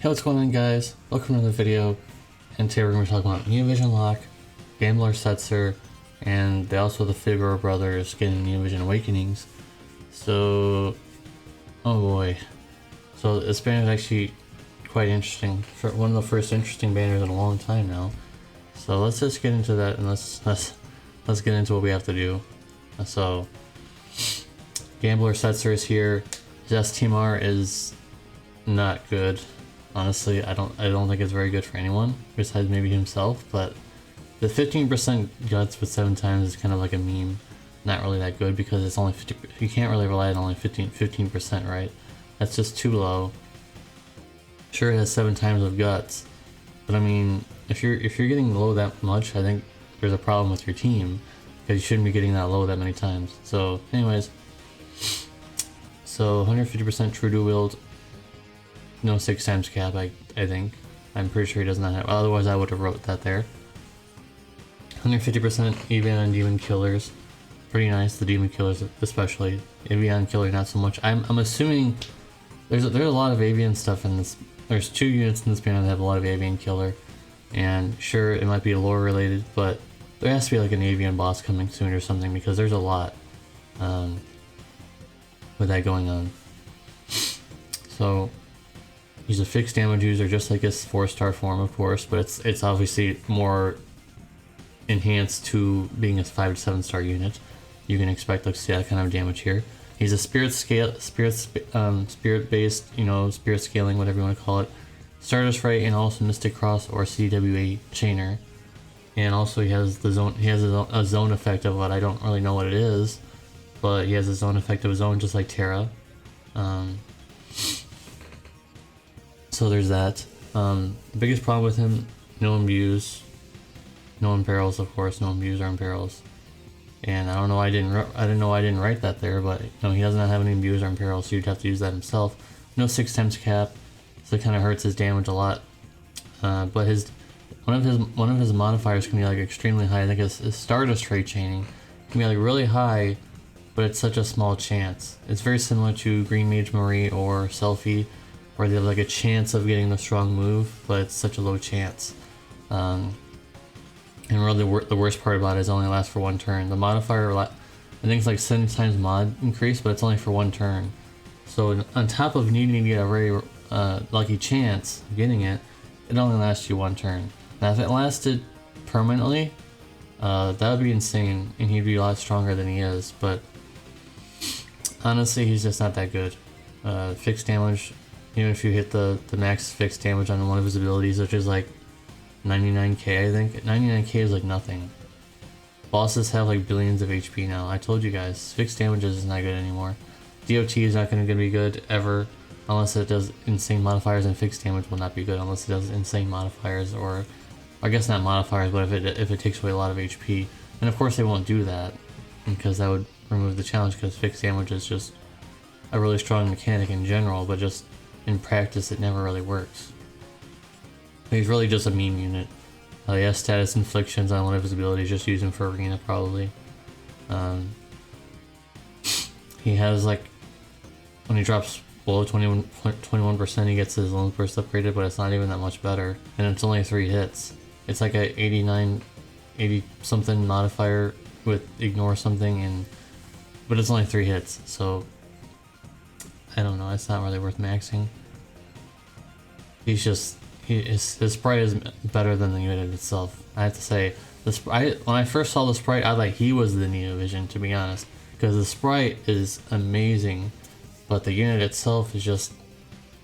Hey, what's going on, guys? Welcome to the video, and today we're going to be talking about new Vision Locke, Gambler Setzer, and they also the Figaro brothers getting new Vision Awakenings. So, oh boy. So this banner is actually quite interesting. One of the first interesting banners in a long time now. So let's just get into that, and let's get into what we have to do. So, Gambler Setzer is here. His STMR is not good. Honestly, I don't think it's very good for anyone besides maybe himself, but the 15% guts with 7 times is kind of like a meme. Not really that good because it's only 50, you can't really rely on only 15%, right? That's just too low. Sure, it has 7 times of guts, but I mean, if you're getting low that much, I think there's a problem with your team because you shouldn't be getting that low that many times. So, anyways, so 150% true dual wield. No 6 times cap, I think. I'm pretty sure he does not have, otherwise I would have wrote that there. 150% Avian Demon Killers. Pretty nice, the Demon Killers especially. Avian Killer not so much. I'm assuming there's a lot of Avian stuff in this. There's 2 units in this banner that have a lot of Avian Killer. And sure, it might be lore related, but there has to be like an Avian boss coming soon or something because there's a lot with that going on. So, he's a fixed damage user, just like his 4-star form, of course, but it's obviously more enhanced to being a 5 to 7-star unit. You can expect to see that kind of damage here. He's a spirit based, you know, spirit scaling, whatever you want to call it. Stardust Ray and also Mystic Cross or CWA Chainer, and also he has the zone. He has a zone effect of what I don't really know what it is, but he has a zone effect of his own, just like Terra. So there's that. The biggest problem with him, no imbues, no imperils, of course, no imbues or imperils. And I don't know why I didn't write that there, but no, he does not have any imbues or imperils, so you'd have to use that himself. No 6 times cap, so it kind of hurts his damage a lot. But one of his modifiers can be like extremely high. I think his Stardust Ray chaining can be like really high, but it's such a small chance. It's very similar to Green Mage Marie or Selfie, where they have like a chance of getting the strong move, but it's such a low chance. And really the worst part about it is it only lasts for 1 turn. The modifier, I think it's like 7 times mod increase, but it's only for 1 turn. So on top of needing to get a very lucky chance of getting it, it only lasts you 1 turn. Now if it lasted permanently, that would be insane, and he'd be a lot stronger than he is, but honestly he's just not that good. Fixed damage, even if you hit the max fixed damage on one of his abilities, which is like 99k, I think. 99k is like nothing. Bosses have like billions of HP now. I told you guys, fixed damage is not good anymore. DOT is not going to be good ever, unless it does insane modifiers, and fixed damage will not be good unless it does insane modifiers, or I guess not modifiers, but if it takes away a lot of HP. And of course they won't do that, because that would remove the challenge, because fixed damage is just a really strong mechanic in general, but just in practice it never really works. He's really just a meme unit. He has status inflictions on one of his abilities, just use him for arena probably. He has like, when he drops below 21%, he gets his lone burst upgraded, but it's not even that much better. And it's only 3 hits. It's like a 80 something modifier with ignore something, but it's only 3 hits, so I don't know, it's not really worth maxing. He's just, his sprite is better than the unit itself. I have to say, when I first saw the sprite, I thought he was the Neo Vision, to be honest, because the sprite is amazing, but the unit itself is just,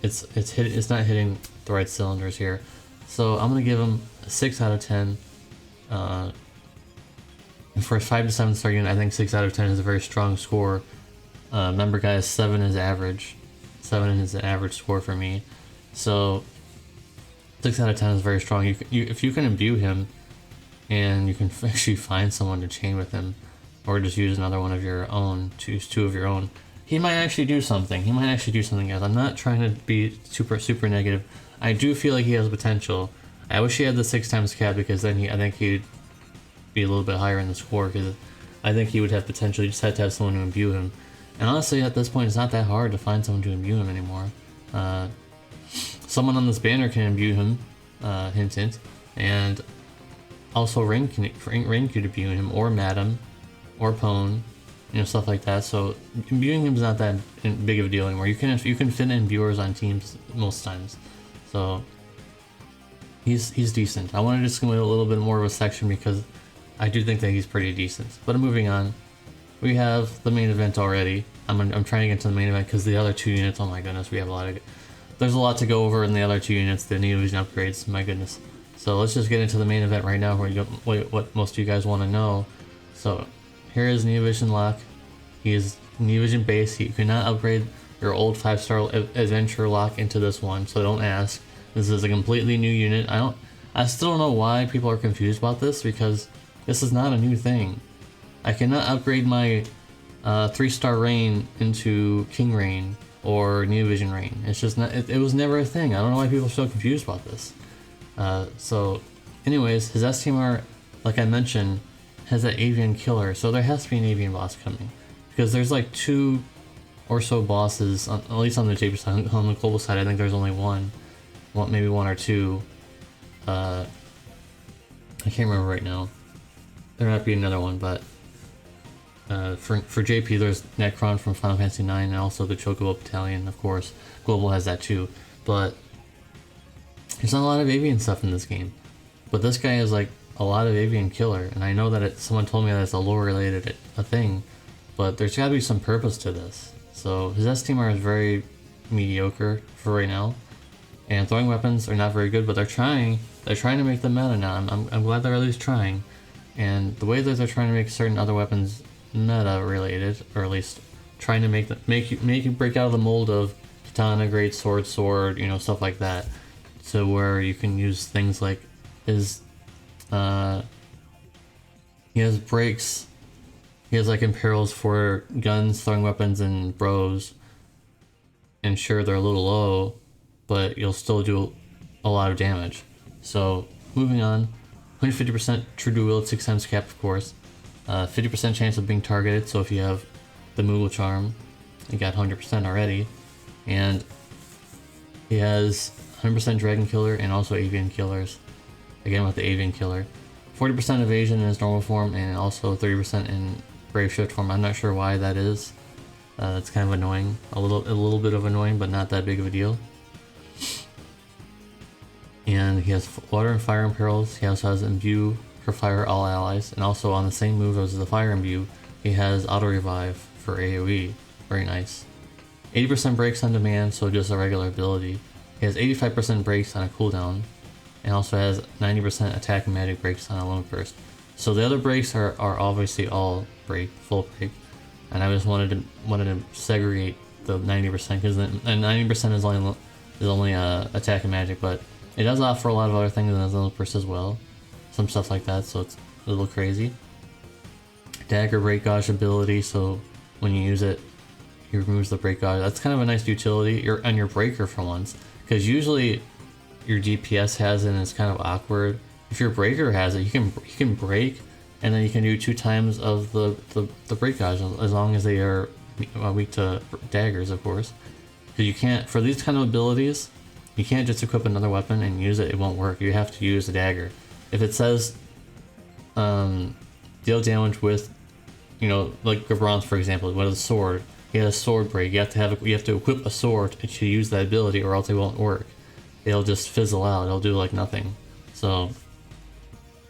it's not hitting the right cylinders here. So I'm gonna give him a 6 out of 10. For a 5 to 7 star unit, I think 6 out of 10 is a very strong score. Remember, guys, 7 is average. 7 is an average score for me. So 6 out of 10 is very strong. If you can imbue him, and you can actually find someone to chain with him, or just use another one of your own, choose 2 of your own, he might actually do something. He might actually do something, guys. I'm not trying to be super negative. I do feel like he has potential. I wish he had the 6 times cap, because then I think he'd be a little bit higher in the score, because I think he would have potential. You just have to have someone to imbue him. And honestly, at this point, it's not that hard to find someone to imbue him anymore. someone on this banner can imbue him, hint hint, and also Rain could imbue him, or Madam, or Pwn, you know, stuff like that. So imbuing him is not that big of a deal anymore. You can fit imbuers on teams most times, so he's decent. I wanted to just go a little bit more of a section because I do think that he's pretty decent. But moving on, we have the main event already. I'm trying to get to the main event because the other two units, oh my goodness, we have there's a lot to go over in the other two units, the Neo Vision upgrades, my goodness. So let's just get into the main event right now, where what most of you guys want to know. So here is Neo Vision Locke. He is Neo Vision base. You cannot upgrade your old 5-star adventure Locke into this one, so don't ask. This is a completely new unit. I still don't know why people are confused about this, because this is not a new thing. I cannot upgrade my 3-star Rain into King Rain or Neo Vision Rain. It's just not. It was never a thing. I don't know why people are so confused about this. So, anyways, his STMR, like I mentioned, has that avian killer. So there has to be an avian boss coming, because there's like 2 or so bosses, at least on the JP side. On the global side, I think there's only one, maybe 1 or 2. I can't remember right now. There might be another one, but for JP, there's Necron from Final Fantasy IX, and also the Chocobo Battalion, of course. Global has that too, but there's not a lot of avian stuff in this game. But this guy is like a lot of avian killer, and I know that someone told me that it's a lore related thing, but there's got to be some purpose to this. So his STMR is very mediocre for right now, and throwing weapons are not very good, but they're trying to make them meta now. I'm glad they're at least trying. And the way that they're trying to make certain other weapons meta related, or at least trying to make you break out of the mold of katana, great sword, you know, stuff like that. So where you can use things like his he has breaks, he has like imperils for guns, throwing weapons, and bros. And sure, they're a little low, but you'll still do a lot of damage. So moving on, 150% true to will at 6 times cap, of course. 50% chance of being targeted, so if you have the Moogle Charm, you got 100% already. And he has 100% Dragon Killer and also Avian Killers. Again with the Avian Killer. 40% evasion in his normal form, and also 30% in Brave Shift form. I'm not sure why that is. It's kind of annoying. A little bit of annoying, but not that big of a deal. And he has Water and Fire Imperils. He also has Imbue for Fire all allies, and also on the same move as the Fire Imbue, he has Auto Revive for AoE. Very nice. 80% breaks on demand, so just a regular ability. He has 85% breaks on a cooldown, and also has 90% attack and magic breaks on a lone burst. So the other breaks are obviously all full break, and I just wanted to segregate the 90%, because 90% is only attack and magic, but it does offer a lot of other things in his lone burst as well. Some stuff like that, so it's a little crazy. Dagger break gauge ability, so when you use it, he removes the break gauge. That's kind of a nice utility. You're on your breaker for once, because usually your DPS has it and it's kind of awkward. If your breaker has it, you can break, and then you can do 2 times of the break gauge, as long as they are weak to daggers, of course. Because you can't, for these kind of abilities, you can't just equip another weapon and use it. It won't work. You have to use a dagger. If it says deal damage with, you know, like Gabron's for example, with a sword, he has a sword break. You have to equip a sword to use that ability, or else it won't work. It'll just fizzle out. It'll do like nothing. So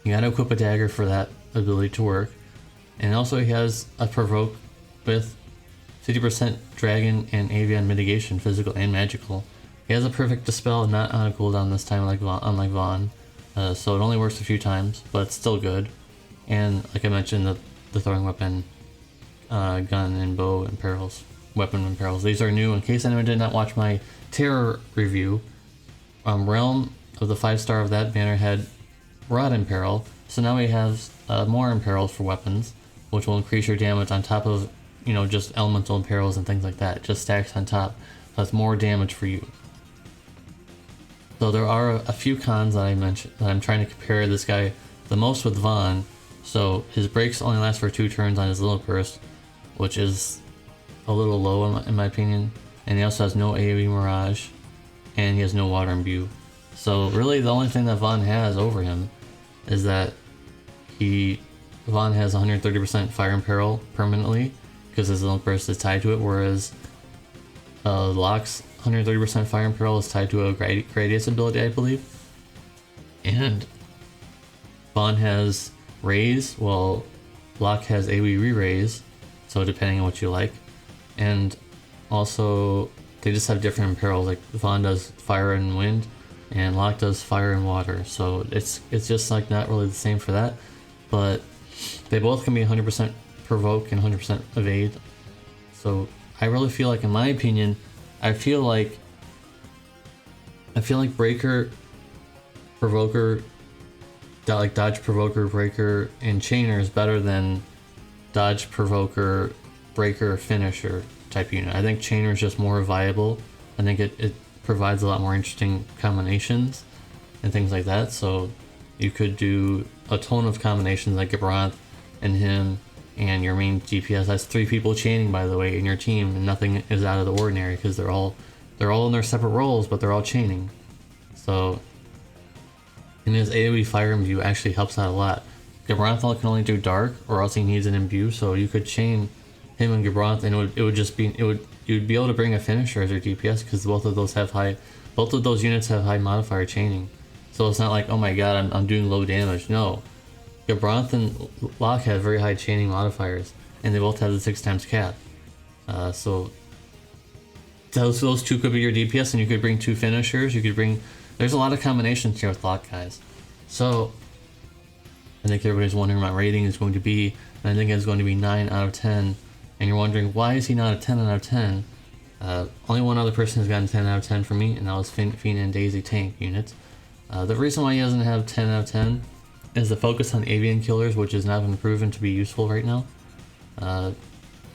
you gotta equip a dagger for that ability to work. And also he has a provoke with 50% dragon and avian mitigation, physical and magical. He has a perfect dispel, not on a cooldown this time, unlike Vaughn. So it only works a few times, but it's still good. And like I mentioned, the throwing weapon, gun and bow imperils, weapon imperils. These are new. In case anyone did not watch my Terror review, Realm of the 5-star of that banner had Rod Imperil, so now we have more imperils for weapons, which will increase your damage on top of, you know, just elemental imperils and things like that. It just stacks on top, so that's more damage for you. So there are a few cons that I mentioned that I'm trying to compare this guy the most with Vaughn. So his breaks only last for 2 turns on his little burst, which is a little low in my opinion. And he also has no AoE Mirage, and he has no water imbue. So really the only thing that Vaughn has over him is that Vaughn has 130% fire and peril permanently because his Link Burst is tied to it, whereas Locke's 130% fire and peril is tied to a Gradius ability, I believe. And Vaughn has Raise, while Locke has AoE re-raise, so depending on what you like. And also, they just have different perils, like Vaughn does fire and wind, and Locke does fire and water, so it's just like not really the same for that, but they both can be 100% provoke and 100% evade. So I really feel like, in my opinion, I feel like Breaker, Provoker, like Dodge, Provoker, Breaker, and Chainer is better than Dodge, Provoker, Breaker, Finisher type unit. I think Chainer is just more viable. I think it provides a lot more interesting combinations and things like that. So you could do a ton of combinations like Gabranth and him and your main DPS. That's 3 people chaining, by the way, in your team, and nothing is out of the ordinary because they're all in their separate roles, but they're all chaining. So, and his AoE fire imbue actually helps out a lot. Gabranth can only do dark, or else he needs an imbue. So you could chain him and Gabranth, and you'd be able to bring a finisher as your DPS because both of those units have high modifier chaining. So it's not like, oh my god, I'm doing low damage. No, Gabranth and Locke have very high chaining modifiers, and they both have the 6x cap. So those 2 could be your DPS, and you could bring 2 finishers. There's a lot of combinations here with Locke, guys. So I think everybody's wondering what my rating is going to be, and I think it's going to be 9 out of 10. And you're wondering, why is he not a 10 out of 10? Only one other person has gotten 10 out of 10 for me, and that was Fiend and Daisy tank units. The reason why he doesn't have 10 out of 10 is the focus on avian killers, which has not been proven to be useful right now.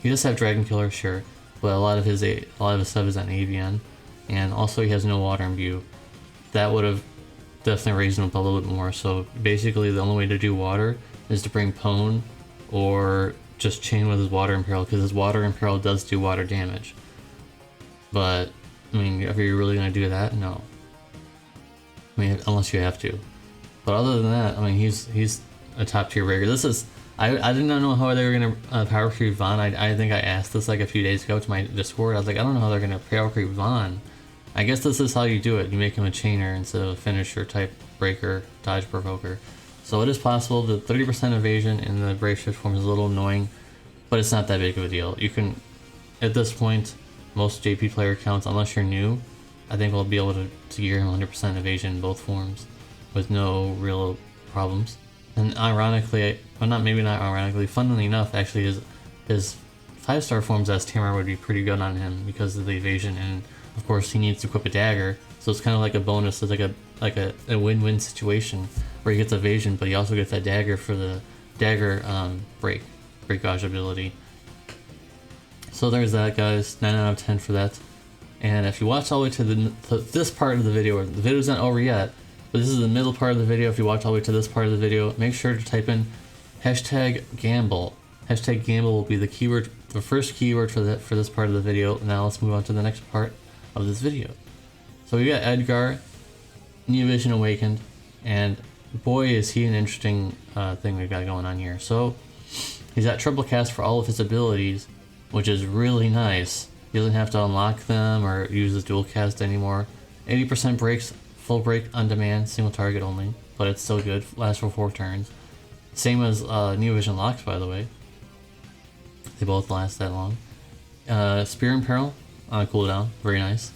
He does have dragon killer, sure, but a lot of his stuff is on avian, and also he has no water imbue. That would have definitely raised him up a little bit more. So basically, the only way to do water is to bring Pwn or just chain with his water imperil, because his water imperil does do water damage. But I mean, are you really gonna do that? No. I mean, unless you have to. But other than that, I mean, he's a top tier breaker. I did not know how they were gonna power creep Vaughn. I think I asked this like a few days ago to my Discord. I was like, I don't know how they're gonna power creep Vaughn. I guess this is how you do it. You make him a chainer instead of a finisher type breaker, dodge, provoker. So it is possible. The 30% evasion in the brave shift form is a little annoying, but it's not that big of a deal. You can, at this point, most JP player accounts, unless you're new, I think we'll be able to gear him 100% evasion in both forms with no real problems. And ironically, well, maybe not ironically, funnily enough, actually his 5-star forms as Tamar would be pretty good on him because of the evasion, and of course he needs to equip a dagger, so it's kind of like a bonus. It's like a win-win situation where he gets evasion, but he also gets that dagger for the dagger break gauge ability. So there's that, guys. 9 out of 10 for that. And if you watch all the way to this part of the video, the video's not over yet, but this is the middle part of the video. If you watch all the way to this part of the video, make sure to type in #gamble. #gamble will be the keyword, the first keyword for this part of the video. Now let's move on to the next part of this video. So we got Edgar, New Vision Awakened, and boy is he an interesting thing we've got going on here. So he's got triple cast for all of his abilities, which is really nice. He doesn't have to unlock them or use his dual cast anymore. 80% breaks, full break on demand, single target only, but it's still good, lasts for 4 turns. Same as New Vision Locks, by the way. They both last that long. Spear and Peril on a cooldown, very nice.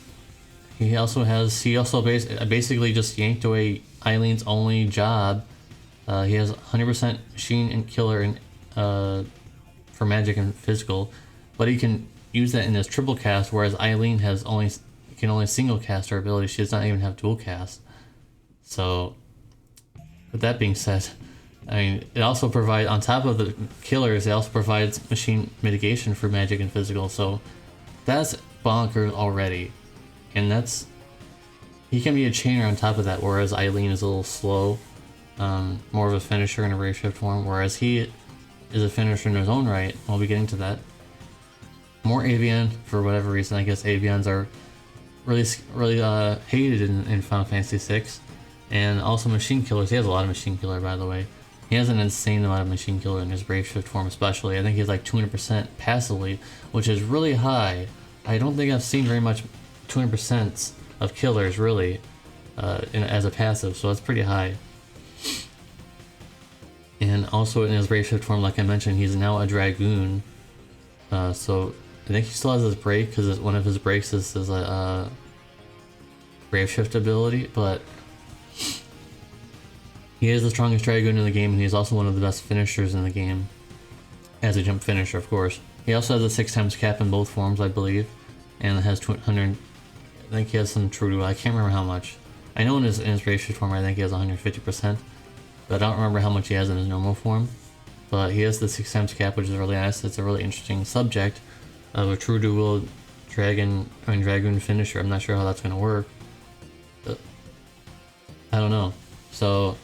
He also basically just yanked away Eileen's only job. He has 100% machine and killer and for magic and physical, but he can use that in his triple cast, whereas Eileen can only single cast her ability. She does not even have dual cast. So, with that being said, I mean, it also provides, on top of the killers, it also provides machine mitigation for magic and physical. So that's bonkers already, and he can be a chainer on top of that. Whereas Eileen is a little slow, more of a finisher in a rare shift form. Whereas he is a finisher in his own right. We'll be getting to that. More Avian for whatever reason. I guess Avians are really hated in Final Fantasy VI. And also machine killers. He has a lot of machine killer, by the way. He has an insane amount of machine killer in his Brave Shift form, especially. I think he's like 200% passively, which is really high. I don't think I've seen very much 200% of killers really as a passive, so that's pretty high. And also in his Brave Shift form, like I mentioned, he's now a Dragoon. So I think he still has his break because one of his breaks is a Brave Shift ability, but he is the strongest Dragoon in the game, and he's also one of the best finishers in the game. As a jump finisher, of course. He also has a 6 times cap in both forms, I believe. And it has 200... I think he has some true duel. I can't remember how much. I know in his Brave Shift form, I think he has 150%. But I don't remember how much he has in his normal form. But he has the 6 times cap, which is really nice. It's a really interesting subject of a true duel Dragoon finisher. I'm not sure how that's going to work. But I don't know. So...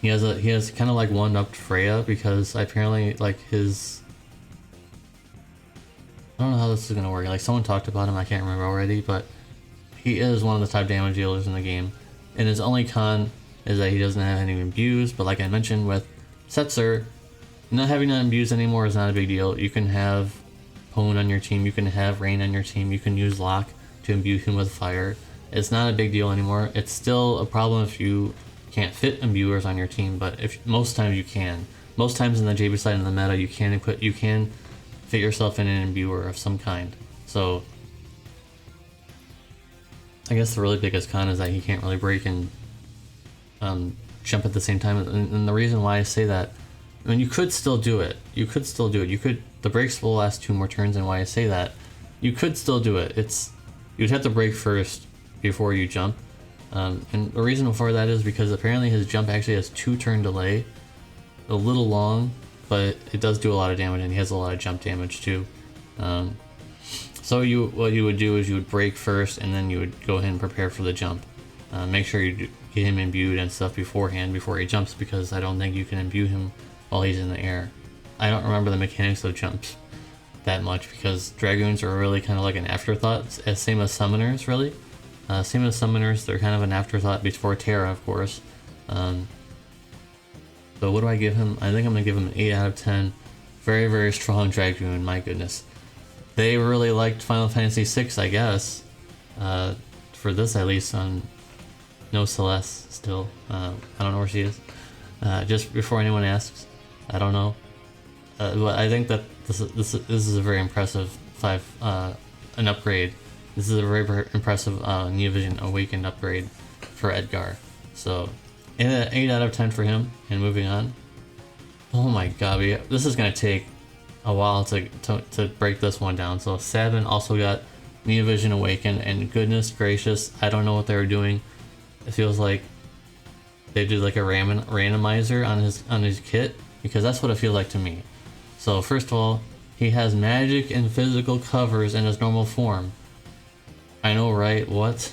He has kind of like one-upped Freya because apparently like his... I don't know how this is gonna work. Like someone talked about him, I can't remember already, but he is one of the top damage dealers in the game. And his only con is that he doesn't have any imbues, but like I mentioned with Setzer, not having that imbues anymore is not a big deal. You can have Pwn on your team, you can have Rain on your team, you can use Locke to imbue him with fire. It's not a big deal anymore. It's still a problem if you can't fit imbuers on your team, but if most times you can. Most times in the JB side in the meta, you can fit yourself in an imbuer of some kind. So I guess the really biggest con is that he can't really break and jump at the same time. And the reason why I say that, I mean, you could still do it. The breaks will last 2 more turns, and why I say that, you could still do it. You'd have to break first before you jump. And the reason for that is because apparently his jump actually has 2 turn delay, a little long, but it does do a lot of damage, and he has a lot of jump damage too. So what you would do is you would break first, and then you would go ahead and prepare for the jump. Make sure you get him imbued and stuff beforehand before he jumps, because I don't think you can imbue him while he's in the air. I don't remember the mechanics of jumps that much because Dragoons are really kind of like an afterthought, same as Summoners really. Same as Summoners, they're kind of an afterthought before Terra, of course. So what do I give him? I think I'm going to give him an 8 out of 10. Very, very strong Dragoon, my goodness. They really liked Final Fantasy VI, I guess. For this at least, on no Celeste still. I don't know where she is. Just before anyone asks, I don't know. But I think that this is a very impressive an upgrade. This is a very, very impressive Neo Vision Awakened upgrade for Edgar. So 8 out of 10 for him. And moving on. Oh my god, this is gonna take a while to break this one down. So Sabin also got Neo Vision Awakened, and goodness gracious, I don't know what they were doing. It feels like they did like a randomizer on his kit, because that's what it feels like to me. So first of all, he has magic and physical covers in his normal form. I know, right? What?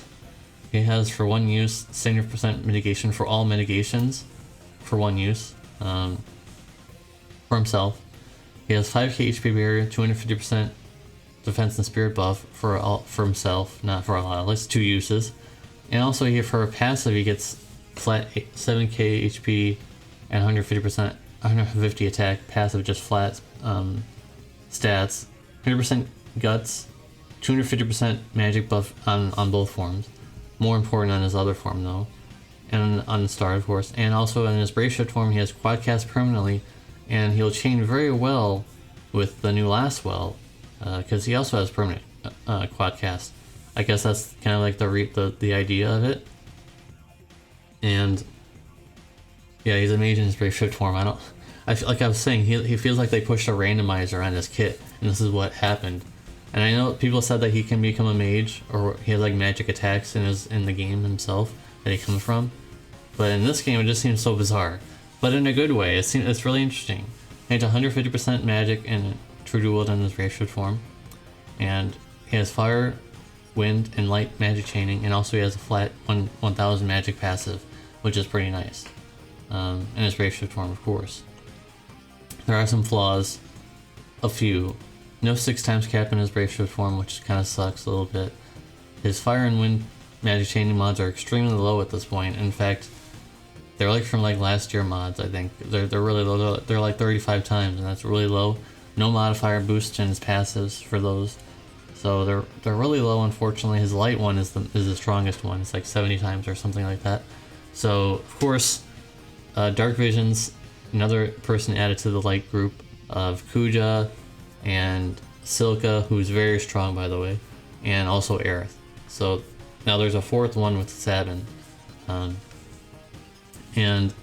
He has for 1 use 70% mitigation for all mitigations for 1 use for himself. He has 5k HP barrier, 250% defense and spirit buff for himself, not for all, at least 2 uses. And also here for a passive, he gets flat 7k HP and 150 attack. Passive just flat stats. 100% guts, 250% magic buff on both forms. More important on his other form though, and on the star of course. And also in his Brave Shift form, he has quad cast permanently, and he'll chain very well with the new last well, because he also has permanent quad cast. I guess that's kind of like the idea of it. And yeah, he's a mage in his Brave Shift form. I feel like I was saying, he feels like they pushed a randomizer on his kit, and this is what happened. And I know people said that he can become a mage, or he has like magic attacks in the game himself that he comes from. But in this game, it just seems so bizarre. But in a good way, it's really interesting. He has 150% magic and true dual in his Brave Shift form. And he has fire, wind, and light magic chaining, and also he has a flat 1000 magic passive, which is pretty nice. In his Brave Shift form, of course. There are some flaws, a few. No 6 times cap in his Brave Shift form, which kind of sucks a little bit. His fire and wind magic chaining mods are extremely low at this point. In fact, they're like from like last year mods, I think. They're really low. They're like 35 times, and that's really low. No modifier boost in his passives for those. So they're really low, unfortunately. His light one is the strongest one. It's like 70 times or something like that. So, of course, Dark Vision's another person added to the light group of Kuja and Silka, who's very strong, by the way, and also Aerith. So now there's a fourth one with Sabin. And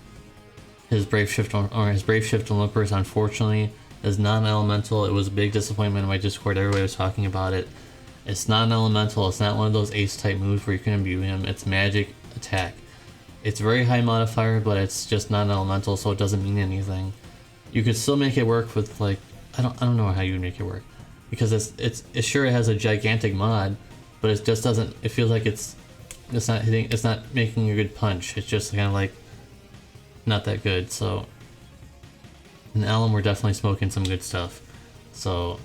his Brave Shift Olympus, unfortunately, is non-elemental. It was a big disappointment in my Discord. Everybody was talking about it. It's non-elemental. It's not one of those ace type moves where you can imbue him. It's magic attack. It's very high modifier, but it's just non-elemental, so it doesn't mean anything. You could still make it work with like I don't know how you would make it work, because it sure has a gigantic mod, but it just doesn't. It feels like it's not hitting. It's not making a good punch. It's just kind of like not that good. So in Alum, we're definitely smoking some good stuff. So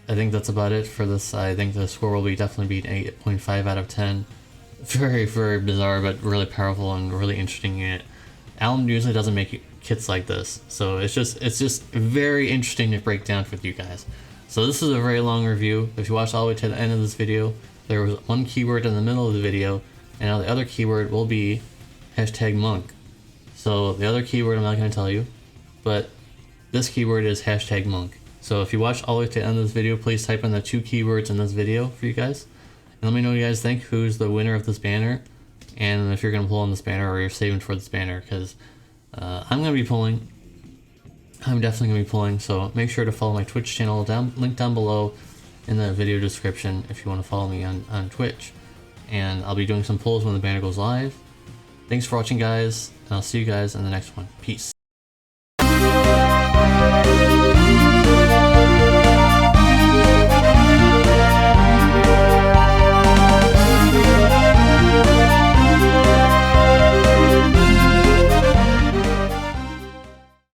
I think that's about it for this. I think the score will definitely be an 8.5 out of 10. Very, very bizarre, but really powerful and really interesting unit. Alum usually doesn't make kits like this, so it's just very interesting to break down with you guys. So this is a very long review. If you watched all the way to the end of this video, there was one keyword in the middle of the video, and now the other keyword will be #monk. So the other keyword I'm not going to tell you, but this keyword is #monk. So if you watched all the way to the end of this video, please type in the 2 keywords in this video for you guys. And let me know what you guys think, who's the winner of this banner, and if you're going to pull on this banner or you're saving for this banner, because I'm going to be pulling. I'm definitely going to be pulling, so make sure to follow my Twitch channel, link down below in the video description if you want to follow me on Twitch. And I'll be doing some pulls when the banner goes live. Thanks for watching, guys, and I'll see you guys in the next one. Peace.